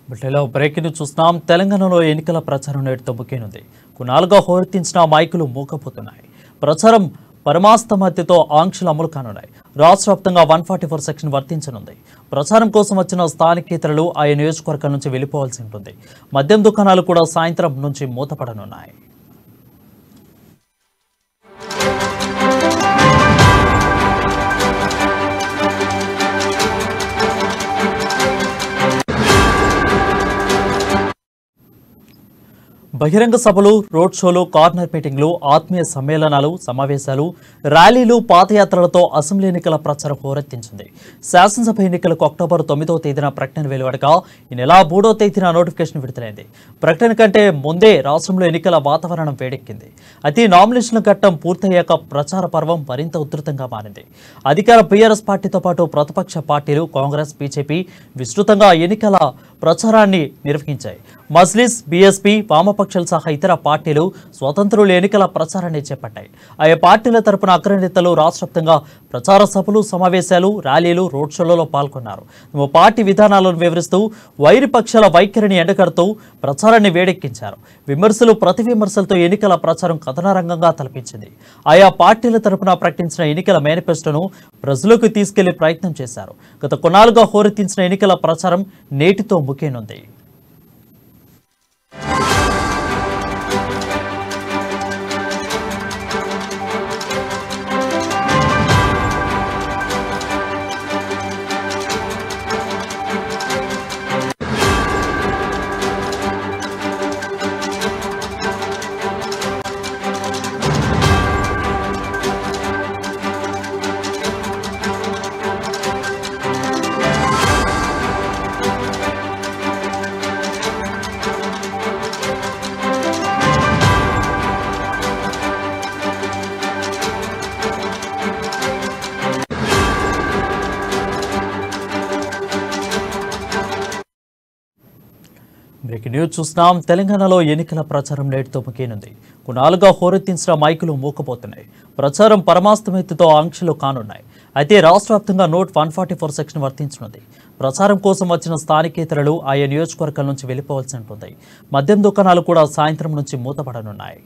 బులెటిన్లో బ్రేకింగ్ చూస్తున్నాం. తెలంగాణలో ఎన్నికల ప్రచారం నేటితో ముగియనుంది. కొన్నాళ్ళుగా హోరెత్తించిన మైకులు మూకపోతున్నాయి. ప్రచారం పరమాస్తమతితో ఆంక్షలు అమలు కానున్నాయి. రాష్ట్ర వ్యాప్తంగా 144 సెక్షన్ వర్తించనుంది. ప్రచారం కోసం వచ్చిన స్థానికేతరులు ఆయా నియోజకవర్గాల నుంచి వెళ్లిపోవాల్సి ఉంటుంది. మద్యం దుకాణాలు కూడా సాయంత్రం నుంచి మూతపడనున్నాయి. బహిరంగ సభలు, రోడ్ షోలు, కార్నర్ మీటింగ్లు, ఆత్మీయ సమ్మేళనాలు, సమావేశాలు, ర్యాలీలు, పాదయాత్రలతో అసెంబ్లీ ఎన్నికల ప్రచారం హోరెత్తించింది. శాసనసభ ఎన్నికలకు అక్టోబర్ 9వ తేదీన ప్రకటన వెలువడగా ఈ నెల 3వ తేదీన నోటిఫికేషన్ విడుదలైంది. ప్రకటన కంటే ముందే రాష్ట్రంలో ఎన్నికల వాతావరణం వేడెక్కింది. అయితే నామినేషన్ల ఘట్టం పూర్తయ్యాక ప్రచార పర్వం మరింత ఉధృతంగా మారింది. అధికార బీఆర్ఎస్ పార్టీతో పాటు ప్రతిపక్ష పార్టీలు కాంగ్రెస్, బీజేపీ విస్తృతంగా ఎన్నికల ప్రచారాన్ని నిర్వహించాయి. మజ్లిస్, బీఎస్పీ, వామపక్షాలు సహా ఇతర పార్టీలు స్వతంత్రులు ఎన్నికల ప్రచారాన్ని చేపట్టాయి. ఆయా పార్టీల తరపున అగ్రనేతలు రాష్ట్రవ్యాప్తంగా ప్రచార సభలు, సమావేశాలు, ర్యాలీలు, రోడ్ షోలలో పాల్గొన్నారు. పార్టీ విధానాలను వివరిస్తూ వైరి పక్షాల వైఖరిని ఎండగడుతూ ప్రచారాన్ని వేడెక్కించారు. విమర్శలు, ప్రతి విమర్శలతో ఎన్నికల ప్రచారం కథనారంగంగా తలపించింది. ఆయా పార్టీల తరపున ప్రకటించిన ఎన్నికల మేనిఫెస్టోను ప్రజలకు తీసుకెళ్లే ప్రయత్నం చేశారు. గత కొన్నాళ్లుగా హోరెత్తించిన ఎన్నికల ప్రచారం నేటితో ముగియనుంది. బ్రేకింగ్ న్యూస్ చూస్తున్నాం. తెలంగాణలో ఎన్నికల ప్రచారం నేటితో ముగియనుంది. కొన్నాళ్లుగా హోరెత్తించిన మైకులు మూకపోతున్నాయి. ప్రచారం పరమాస్తమెత్తుతో ఆంక్షలు కానున్నాయి. అయితే రాష్ట్ర వ్యాప్తంగా నోట్ 144 సెక్షన్ వర్తించనుంది. ప్రచారం కోసం వచ్చిన స్థానికేతరులు ఆయా నియోజకవర్గాల నుంచి వెళ్లిపోవాల్సి ఉంటుంది. మద్యం దుకాణాలు కూడా సాయంత్రం నుంచి మూతపడనున్నాయి.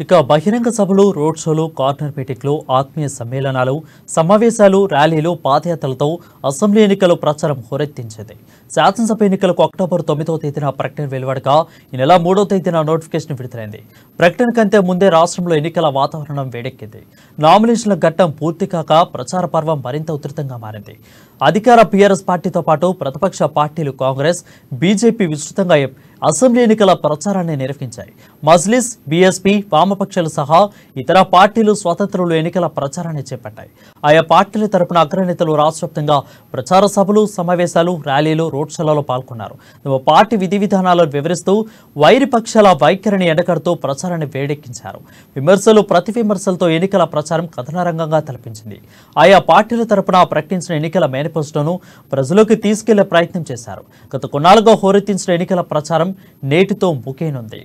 ఇక బహిరంగ సభలు, రోడ్ షోలు, కార్నర్ మీటింగ్లు, ఆత్మీయ సమ్మేళనాలు, సమావేశాలు, ర్యాలీలు, పాదయాత్రలతో అసెంబ్లీ ఎన్నికల ప్రచారం హోరెత్తించింది. శాసనసభ ఎన్నికలకు అక్టోబర్ 9వ తేదీన ప్రకటన వెలువడగా ఈ నెల 3వ తేదీన నోటిఫికేషన్ విడుదలైంది. ప్రకటన కంటే ముందే రాష్ట్రంలో ఎన్నికల వాతావరణం వేడెక్కింది. నామినేషన్ల ఘట్టం పూర్తి కాక ప్రచార పర్వం మరింత ఉధృతంగా మారింది. అధికార బీఆర్ఎస్ పార్టీతో పాటు ప్రతిపక్ష పార్టీలు కాంగ్రెస్, బీజేపీ విస్తృతంగా అసెంబ్లీ ఎన్నికల ప్రచారాన్ని నిర్వహించాయి. మజ్లిస్, బీఎస్పీ, వామపక్షాలు సహా ఇతర పార్టీలు స్వతంత్రులు ఎన్నికల ప్రచారాన్ని చేపట్టాయి. ఆయా పార్టీల తరపున అగ్రనేతలు రాష్ట్రవ్యాప్తంగా ప్రచార సభలు, సమావేశాలు, ర్యాలీలు, రోడ్ షోలలో పాల్గొన్నారు. పార్టీ విధి విధానాలను వివరిస్తూ వైరి పక్షాల వైఖరిని ఎండగడుతూ ప్రచారాన్ని వేడెక్కించారు. విమర్శలు, ప్రతి విమర్శలతో ఎన్నికల ప్రచారం కథనారంగంగా తలపించింది. ఆయా పార్టీల తరపున ప్రకటించిన ఎన్నికల మేనిఫెస్టోను ప్రజలకు తీసుకెళ్లే ప్రయత్నం చేశారు. గత కొన్నాళ్లుగా హోరెత్తించిన ఎన్నికల ప్రచారం నేటితో ముగియనుంది.